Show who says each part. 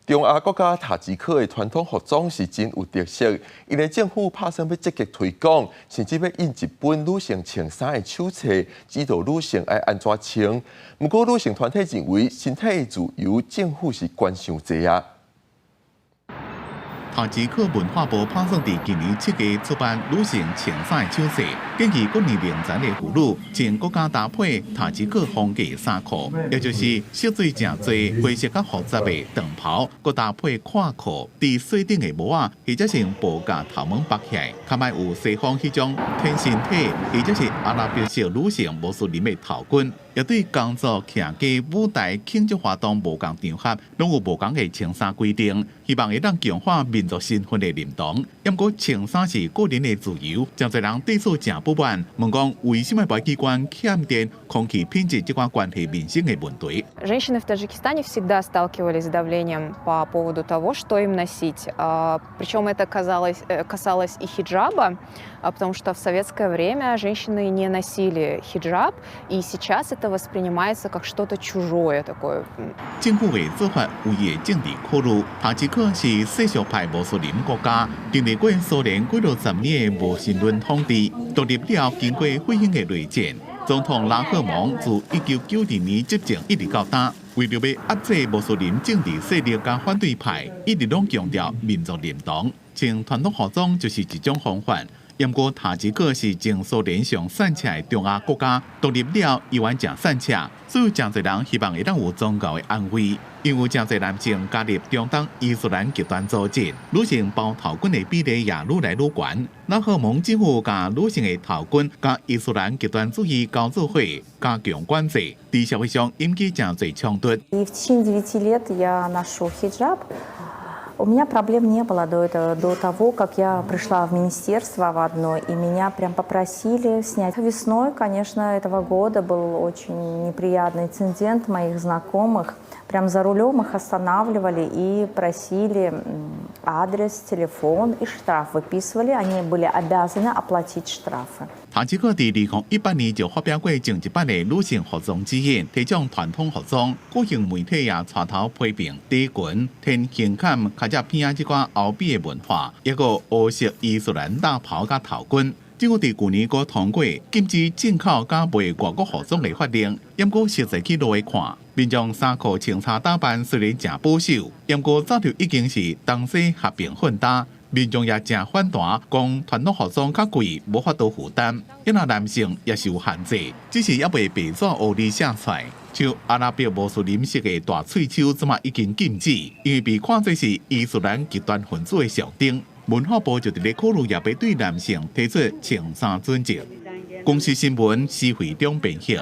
Speaker 1: 中亚国家塔吉克的传统服装是真有特色，因为政府打算要积极推广，甚至要印一本女性穿衫的手册，指导女性爱安怎穿。不过，女性团体认为身体自由，政府是管伤济啊。
Speaker 2: 塔吉克文化部打算伫今年7月出版女性穿衫的手册，建议各年龄层的妇女穿国家搭配塔吉克风格的衫裤，也就是色水正多、灰色较复杂的长袍，佮搭配胯裤、伫水顶的帽啊，或者是布甲头毛绑起来，较莫有西方迄种天身体，或者是阿拉伯式女性穆斯林的头巾。也对工作、徛街、舞台、庆祝活动无共场合，拢有无共的穿衫规定，希望会当强化民族身份的认同。不过穿衫是个人的自由，真侪人对此真不满，问讲为什么保机关欠电空气品质这款关系民生的问题。
Speaker 3: Женщины в Таджикистане всегда сталкивались с давлением по поводу того, что им носить. Причем это касалось и хиджаба, потому что в советское время женщины не носили хиджаб, и сейчас это воспринимается как что-то чужое такое.
Speaker 2: 政府的做法有伊的政治考虑。塔吉克是世俗派穆斯林国家，经历过苏联几60年的无神论统治，独立了经过血腥的内战。总统拉赫蒙自1992年执政一直到今，为了要压制穆斯林政治势力甲反对派，一直拢强调民族认同，穿传统服装就是一种方法。不过，塔吉克是前苏联上散车的中亚国家，独立了伊完正散车，所以真侪人希望会当有宗教的安慰。因为真侪男性加入中东伊斯兰极端组织，女性包头巾的比例也愈来愈悬。拉赫蒙政府甲女性的头巾甲伊斯兰极端主义交做伙，加强管制，伫社会上引起真侪冲突。
Speaker 4: В течение 9 лет я ношу хиджаб. У меня проблем не было до того, как я пришла в министерство в одно, и меня прям попросили снять. Весной, конечно, этого года был очень неприятный инцидент моих знакомых. Прям за рулем их останавливали и просили адрес, телефон и штраф выписывали. Они были обязаны оплатить штрафы.
Speaker 2: 塔吉克伫2018年就发表过前一版的女性服装指引，提倡传统服装。国营媒体也带头批评低裙、天性感、卡只片啊这款欧美的文化，也个欧式伊斯兰大袍甲头巾。政府伫去年阁通过禁止进口甲卖外国服装的法令，不过实际去落去看，民众衫裤穿插打扮虽然真保守，不过早就已经是东西合并混搭。民众也真反弹，讲传统服装较贵，无法度负担。因那男性也是有限制，只是也未被做黑字写出来。像阿拉伯穆斯林式的大喙手，怎么已经禁止？因为被看作是伊斯兰极端分子的象征。文化部就伫咧考虑，也要对男性提出穿衫准则。公司新闻施惠中编写。